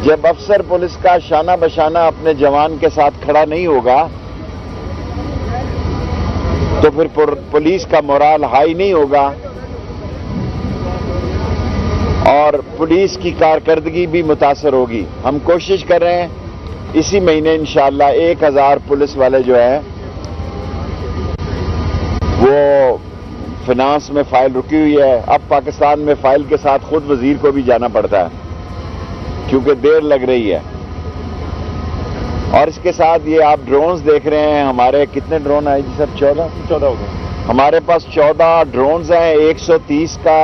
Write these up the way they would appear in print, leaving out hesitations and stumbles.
جب افسر پولیس کا شانہ بشانہ اپنے جوان کے ساتھ کھڑا نہیں ہوگا تو پھر پولیس کا مورال ہائی نہیں ہوگا اور پولیس کی کارکردگی بھی متاثر ہوگی. ہم کوشش کر رہے ہیں اسی مہینے انشاءاللہ 1000 پولیس والے جو ہیں وہ فنانس میں فائل رکی ہوئی ہے. اب پاکستان میں فائل کے ساتھ خود وزیر کو بھی جانا پڑتا ہے کیونکہ دیر لگ رہی ہے. اور اس کے ساتھ یہ آپ ڈرونز دیکھ رہے ہیں. ہمارے کتنے ڈرون آئے جی سر؟ 14 ہو گئے. ہمارے پاس 14 ڈرونز ہیں. 130 کا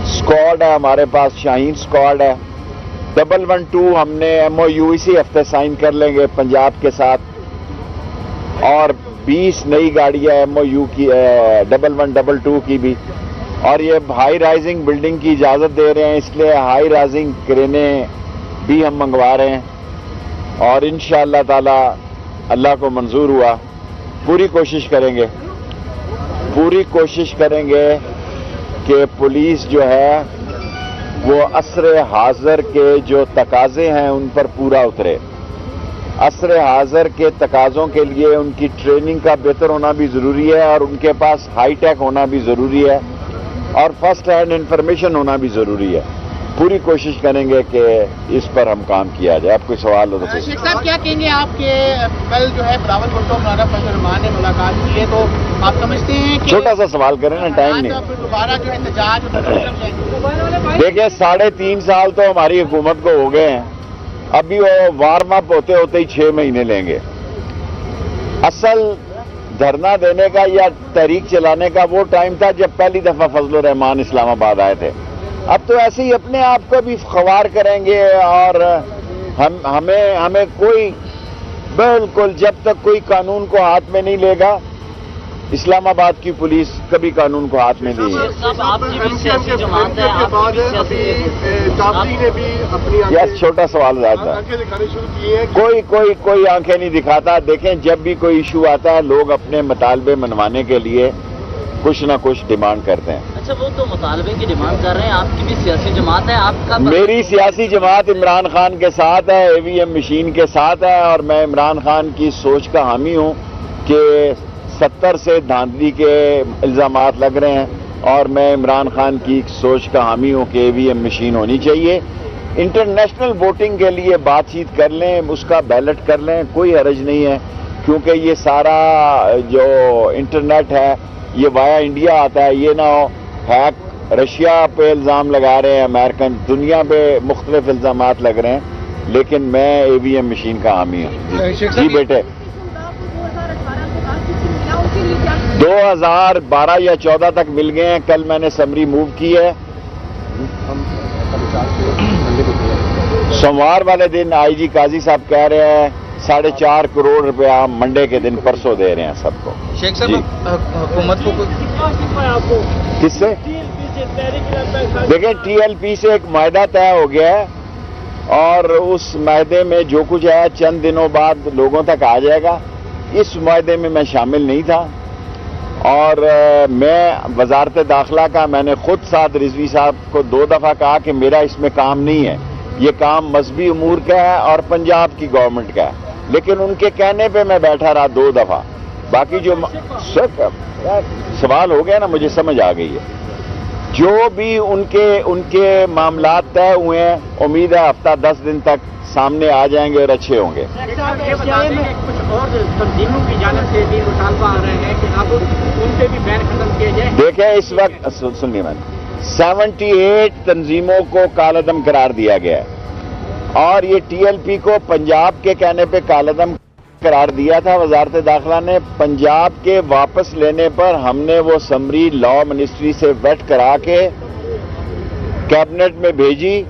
اسکواڈ ہے ہمارے پاس. شاہین اسکواڈ ہے. 112 ہم نے MOU اسی ہفتے سائن کر لیں گے پنجاب کے ساتھ اور 20 نئی گاڑیاں MOU کی 1112 کی بھی. اور یہ ہائی رائزنگ بلڈنگ کی اجازت دے رہے ہیں اس لیے ہائی رائزنگ کرینیں بھی ہم منگوا رہے ہیں اور انشاءاللہ تعالی اللہ کو منظور ہوا پوری کوشش کریں گے کہ پولیس جو ہے وہ عصر حاضر کے جو تقاضے ہیں ان پر پورا اترے. عصر حاضر کے تقاضوں کے لیے ان کی ٹریننگ کا بہتر ہونا بھی ضروری ہے اور ان کے پاس ہائی ٹیک ہونا بھی ضروری ہے اور فرسٹ ہینڈ انفارمیشن ہونا بھی ضروری ہے. پوری کوشش کریں گے کہ اس پر ہم کام کیا جائے. آپ کوئی سوال ہو تو شیخ صاحب کیا کہیں گے آپ کے کل جو ہے بلاول بھٹو مولانا فضل الرحمان نے ملاقات کی ہے تو آپ سمجھتے ہیں کہ چھوٹا سا سوال کریں نا ٹائم نہیں. دوبارہ جو احتجاج دیکھیں 3.5 سال تو ہماری حکومت کو ہو گئے ہیں. ابھی وہ وارم اپ ہوتے ہی 6 مہینے لیں گے. اصل دھرنا دینے کا یا تحریک چلانے کا وہ ٹائم تھا جب پہلی دفعہ فضل الرحمان اسلام آباد آئے تھے. اب تو ایسے ہی اپنے آپ کو بھی خوار کریں گے اور ہمیں کوئی بالکل جب تک کوئی قانون کو ہاتھ میں نہیں لے گا اسلام آباد کی پولیس کبھی قانون کو ہاتھ میں نہیں ہے. یس چھوٹا سوال زیادہ کوئی آنکھیں نہیں دکھاتا. دیکھیں جب بھی کوئی ایشو آتا ہے لوگ اپنے مطالبے منوانے کے لیے کچھ نہ کچھ ڈیمانڈ کرتے ہیں. اچھا وہ تو مطالبے کی ڈیمانڈ کر رہے ہیں. آپ کی بھی سیاسی جماعت ہے. آپ کا میری سیاسی جماعت عمران خان کے ساتھ ہے. AVM مشین کے ساتھ ہے اور میں عمران خان کی سوچ کا حامی ہوں کہ 70 سے دھاندلی کے الزامات لگ رہے ہیں اور میں عمران خان کی سوچ کا حامی ہوں کہ AVM مشین ہونی چاہیے. انٹرنیشنل ووٹنگ کے لیے بات چیت کر لیں, اس کا بیلٹ کر لیں, کوئی حرج نہیں ہے کیونکہ یہ سارا جو انٹرنیٹ ہے یہ وایا انڈیا آتا ہے. یہ نہ ہو ہیک رشیا پہ الزام لگا رہے ہیں امریکن, دنیا پہ مختلف الزامات لگ رہے ہیں لیکن میں AVM مشین کا حامی ہوں. جی بیٹے 2012 یا 14 تک مل گئے ہیں. کل میں نے سمری موو کی ہے. سوموار والے دن IG قاضی صاحب کہہ رہے ہیں 4.5 کروڑ روپیہ منڈے کے دن پرسوں دے رہے ہیں سب کو. شیخ صاحب حکومت کو کس سے دیکھیں TLP سے ایک معاہدہ طے ہو گیا ہے اور اس معاہدے میں جو کچھ ہے چند دنوں بعد لوگوں تک آ جائے گا. اس معاہدے میں میں شامل نہیں تھا اور میں وزارت داخلہ کا میں نے خود ساتھ رضوی صاحب کو 2 دفعہ کہا کہ میرا اس میں کام نہیں ہے. یہ کام مذہبی امور کا ہے اور پنجاب کی گورنمنٹ کا ہے. لیکن ان کے کہنے پہ میں بیٹھا رہا 2 دفعہ. باقی جو سوال ہو گیا نا مجھے سمجھ آ گئی ہے. جو بھی ان کے معاملات طے ہوئے ہیں امید ہے ہفتہ 10 دن تک سامنے آ جائیں گے اور اچھے ہوں گے. دیکھیں اس وقت سنیے میں 78 تنظیموں کو کالعدم قرار دیا گیا ہے اور یہ TLP کو پنجاب کے کہنے پہ کالعدم قرار دیا تھا وزارت داخلہ نے. پنجاب کے واپس لینے پر ہم نے وہ سمری لا منسٹری سے ویٹ کرا کے کیبنٹ میں بھیجی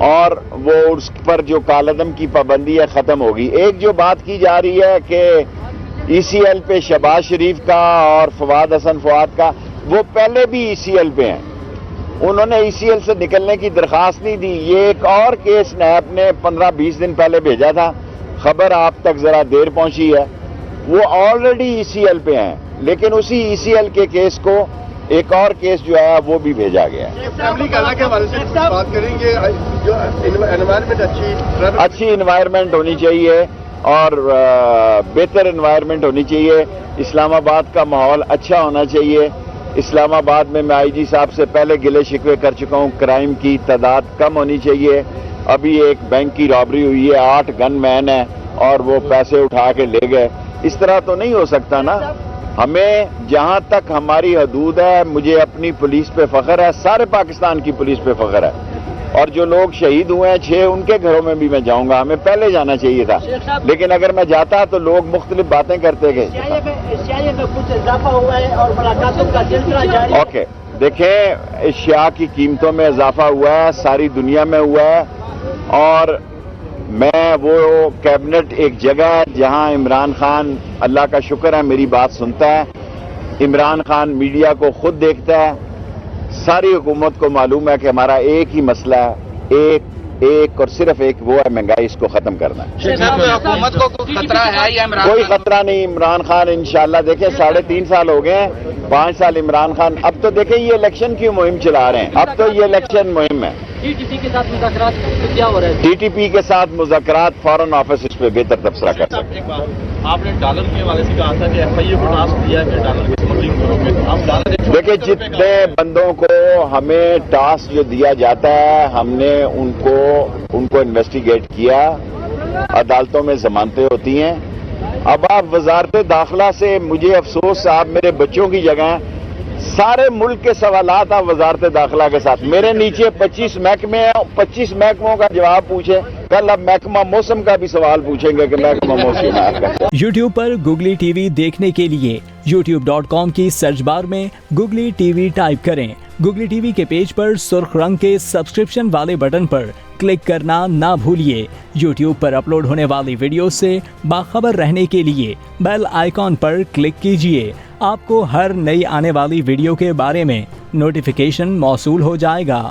اور وہ اس پر جو کالعدم کی پابندی ہے ختم ہوگی. ایک جو بات کی جا رہی ہے کہ ECL پہ شہباز شریف کا اور فواد حسن فواد کا, وہ پہلے بھی ECL پہ ہیں. انہوں نے ECL سے نکلنے کی درخواست نہیں دی. یہ ایک اور کیس نیب نے 15-20 دن پہلے بھیجا تھا. خبر آپ تک ذرا دیر پہنچی ہے. وہ آلریڈی ECL پہ ہیں لیکن اسی ECL کے کیس کو ایک اور کیس جو ہے وہ بھی بھیجا گیا ہے. فیملی کے اللہ کے حوالے سے بات کریں گے, جو انوائرمنٹ اچھی انوائرمنٹ ہونی چاہیے اور بہتر انوائرمنٹ ہونی چاہیے. اسلام آباد کا ماحول اچھا ہونا چاہیے. اسلام آباد میں آئی جی صاحب سے پہلے گلے شکوے کر چکا ہوں, کرائم کی تعداد کم ہونی چاہیے. ابھی ایک بینک کی رابری ہوئی ہے, 8 گن مین ہیں اور وہ پیسے اٹھا کے لے گئے. اس طرح تو نہیں ہو سکتا نا. ہمیں جہاں تک ہماری حدود ہے, مجھے اپنی پولیس پہ فخر ہے, سارے پاکستان کی پولیس پہ فخر ہے. اور جو لوگ شہید ہوئے ہیں 6, ان کے گھروں میں بھی میں جاؤں گا. ہمیں پہلے جانا چاہیے تھا, لیکن اگر میں جاتا تو لوگ مختلف باتیں کرتے گئے. کچھ اضافہ ہوا ہے اور ملاقاتوں کا سلسلہ جاری ہے. اوکے, دیکھیں اشیاء کی قیمتوں میں اضافہ ہوا ہے, ساری دنیا میں ہوا ہے. اور میں وہ کیبنٹ ایک جگہ ہے جہاں عمران خان, اللہ کا شکر ہے, میری بات سنتا ہے. عمران خان میڈیا کو خود دیکھتا ہے. ساری حکومت کو معلوم ہے کہ ہمارا ایک ہی مسئلہ ہے, ایک اور صرف ایک, وہ ہے مہنگائی. اس کو ختم کرنا ہے. حکومت کو خطرہ ہے یا عمران کوئی خطرہ نہیں. عمران خان انشاءاللہ, دیکھیں 3.5 سال ہو گئے ہیں, 5 سال عمران خان. اب تو دیکھیں یہ الیکشن کی مہم چلا رہے ہیں, اب تو یہ الیکشن مہم ہے. ٹی ٹی پی کے ساتھ مذاکرات کیا ہو رہا ہے؟ ٹی ٹی پی کے ساتھ مذاکرات, فارن آفس اس پہ بہتر تبصرہ کر سکتے ہیں. آپ نے ڈالر کے حوالے سے کہا تھا کہ ایف آئی اے کو ٹاسک دیا ہے کہ ڈالر کی اسمگلنگ کرو گے. آپ ڈالر دیکھیں جتنے بندوں کو ہمیں ٹاسک جو دیا جاتا ہے, ہم نے ان کو انویسٹیگیٹ کیا, عدالتوں میں ضمانتیں ہوتی ہیں. اب آپ وزارت داخلہ سے, مجھے افسوس آپ میرے بچوں کی جگہ ہیں, سارے ملک کے سوالات آپ وزارت داخلہ کے ساتھ, میرے نیچے 25 محکمے ہیں, 25 محکموں کا جواب پوچھیں. کل اب محکمہ موسم کا بھی سوال پوچھیں گے کہ محکمہ موسم ہے. یوٹیوب پر گوگلی ٹی وی دیکھنے کے لیے youtube.com کی سرچ بار میں گوگلی ٹی وی ٹائپ کریں. گوگلی ٹی وی کے پیج پر سرخ رنگ کے سبسکرپشن والے بٹن پر کلک کرنا نہ بھولیے. یوٹیوب پر اپلوڈ ہونے والی ویڈیو سے باخبر رہنے کے لیے بیل آئیکن پر کلک کیجیے. آپ کو ہر نئی آنے والی ویڈیو کے بارے میں نوٹیفیکیشن موصول ہو جائے گا.